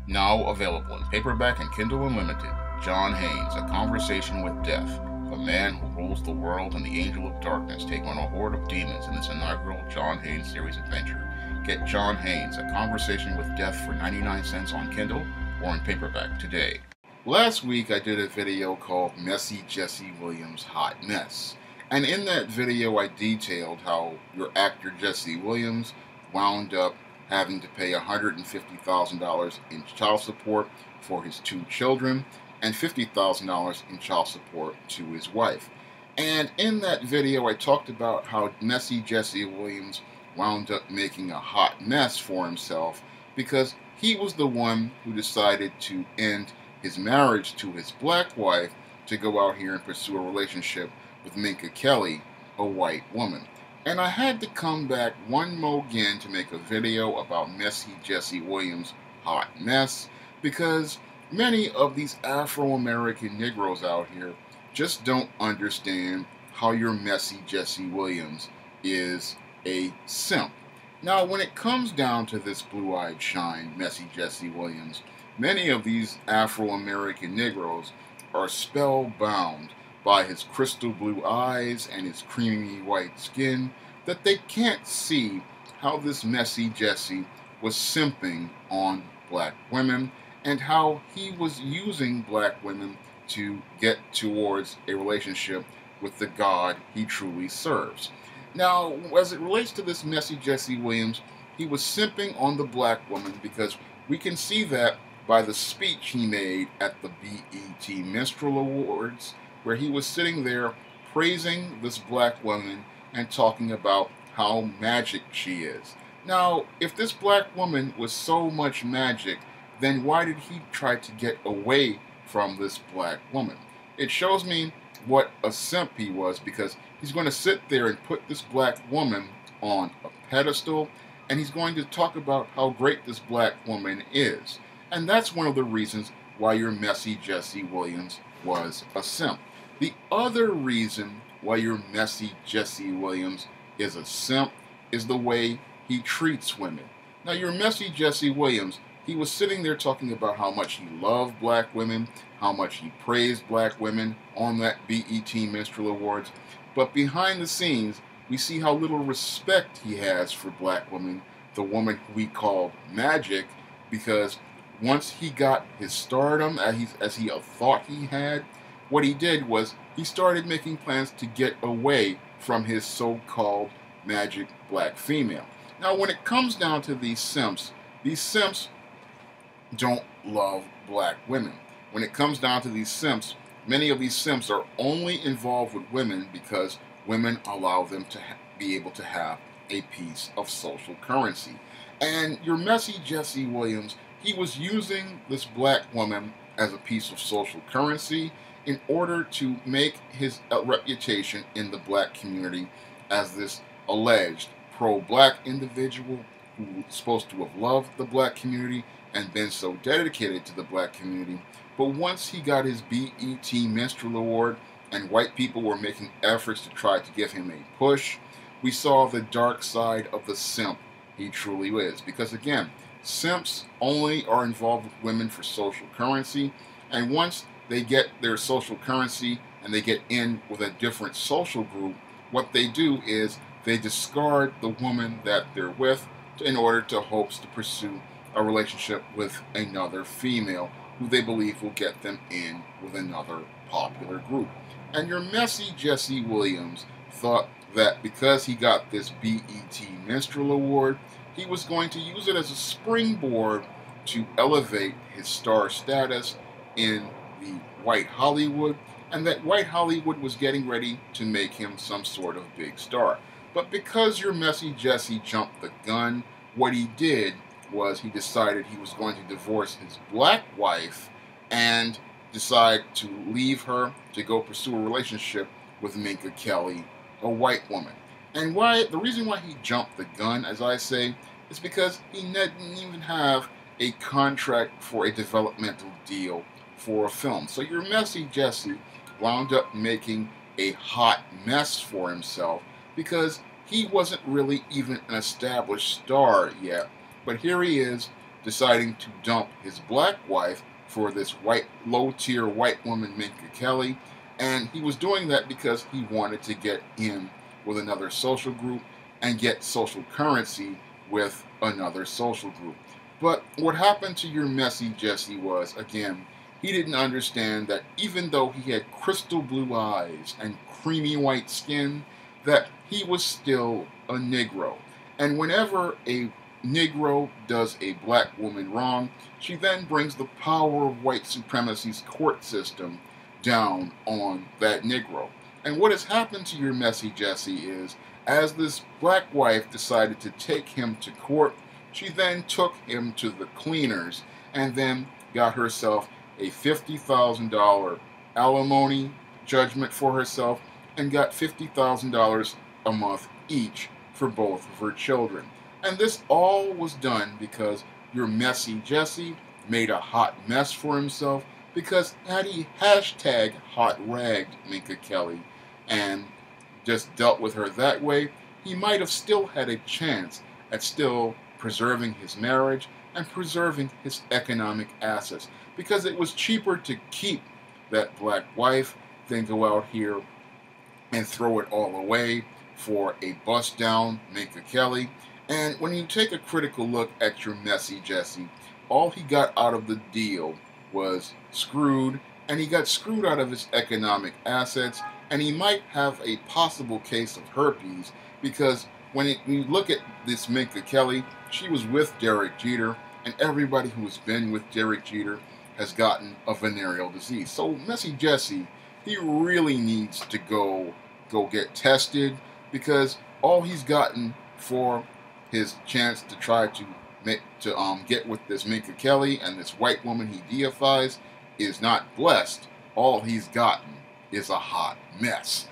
Now available in paperback and Kindle Unlimited, John Haynes, A Conversation with Death. The man who rules the world and the angel of darkness take on a horde of demons in this inaugural John Haynes series adventure. Get John Haynes, A Conversation with Death for 99 cents on Kindle or in paperback today. Last week I did a video called Messy Jesse Williams' Hot Mess. And in that video I detailed how your actor Jesse Williams wound up having to pay $150,000 in child support for his two children and $50,000 in child support to his wife. And in that video I talked about how messy Jesse Williams wound up making a hot mess for himself because he was the one who decided to end his marriage to his black wife to go out here and pursue a relationship with Minka Kelly, a white woman. And I had to come back one more again to make a video about messy Jesse Williams' hot mess because many of these Afro-American Negroes out here just don't understand how your messy Jesse Williams is a simp. Now, when it comes down to this blue-eyed shine, messy Jesse Williams, many of these Afro-American Negroes are spellbound by his crystal blue eyes and his creamy white skin that they can't see how this messy Jesse was simping on black women and how he was using black women to get towards a relationship with the God he truly serves. Now, as it relates to this messy Jesse Williams, he was simping on the black woman because we can see that by the speech he made at the BET Minstrel Awards, where he was sitting there praising this black woman and talking about how magic she is. Now, if this black woman was so much magic, then why did he try to get away from this black woman? It shows me what a simp he was because he's going to sit there and put this black woman on a pedestal and he's going to talk about how great this black woman is. And that's one of the reasons why your messy Jesse Williams was a simp. The other reason why your messy Jesse Williams is a simp is the way he treats women. Now, your messy Jesse Williams, he was sitting there talking about how much he loved black women, how much he praised black women on that BET Minstrel Awards. But behind the scenes, we see how little respect he has for black women, the woman who he called magic, because once he got his stardom, as he thought he had, what he did was he started making plans to get away from his so-called magic black female. Now, when it comes down to these simps don't love black women. When it comes down to these simps, many of these simps are only involved with women because women allow them to be able to have a piece of social currency. And your messy Jesse Williams, he was using this black woman as a piece of social currency in order to make his reputation in the black community as this alleged pro-black individual who was supposed to have loved the black community and been so dedicated to the black community. But once he got his BET Minstrel Award and white people were making efforts to try to give him a push, we saw the dark side of the simp he truly is. Because again, simps only are involved with women for social currency, and once they get their social currency and they get in with a different social group, what they do is they discard the woman that they're with in order to hopes to pursue a relationship with another female who they believe will get them in with another popular group. And your messy Jesse Williams thought that because he got this BET Minstrel Award, he was going to use it as a springboard to elevate his star status in the white Hollywood, and that white Hollywood was getting ready to make him some sort of big star. But because your messy Jesse jumped the gun, what he did was he decided he was going to divorce his black wife and decide to leave her to go pursue a relationship with Minka Kelly, a white woman. And the reason why he jumped the gun, as I say, is because he didn't even have a contract for a developmental deal for a film. So your messy Jesse wound up making a hot mess for himself because he wasn't really even an established star yet. But here he is deciding to dump his black wife for this white, low-tier white woman, Minka Kelly. And he was doing that because he wanted to get in with another social group and get social currency with another social group. But what happened to your messy Jesse was, again, he didn't understand that even though he had crystal blue eyes and creamy white skin, that he was still a Negro. And whenever a Negro does a black woman wrong, she then brings the power of white supremacy's court system down on that Negro. And what has happened to your messy Jesse is, as this black wife decided to take him to court, she then took him to the cleaners and then got herself a $50,000 alimony judgment for herself and got $50,000 a month each for both of her children. And this all was done because your messy Jesse made a hot mess for himself, because had he hashtag hot ragged Minka Kelly and just dealt with her that way, he might have still had a chance at still preserving his marriage and preserving his economic assets, because it was cheaper to keep that black wife than go out here and throw it all away for a bust down Minka Kelly. And when you take a critical look at your messy Jesse, all he got out of the deal was screwed, and he got screwed out of his economic assets, and he might have a possible case of herpes, because when you look at this Minka Kelly, she was with Derek Jeter, and everybody who has been with Derek Jeter has gotten a venereal disease. So Messy Jesse, he really needs to go get tested, because all he's gotten for his chance to try to get with this Minka Kelly and this white woman he deifies is not blessed. All he's gotten is a hot mess.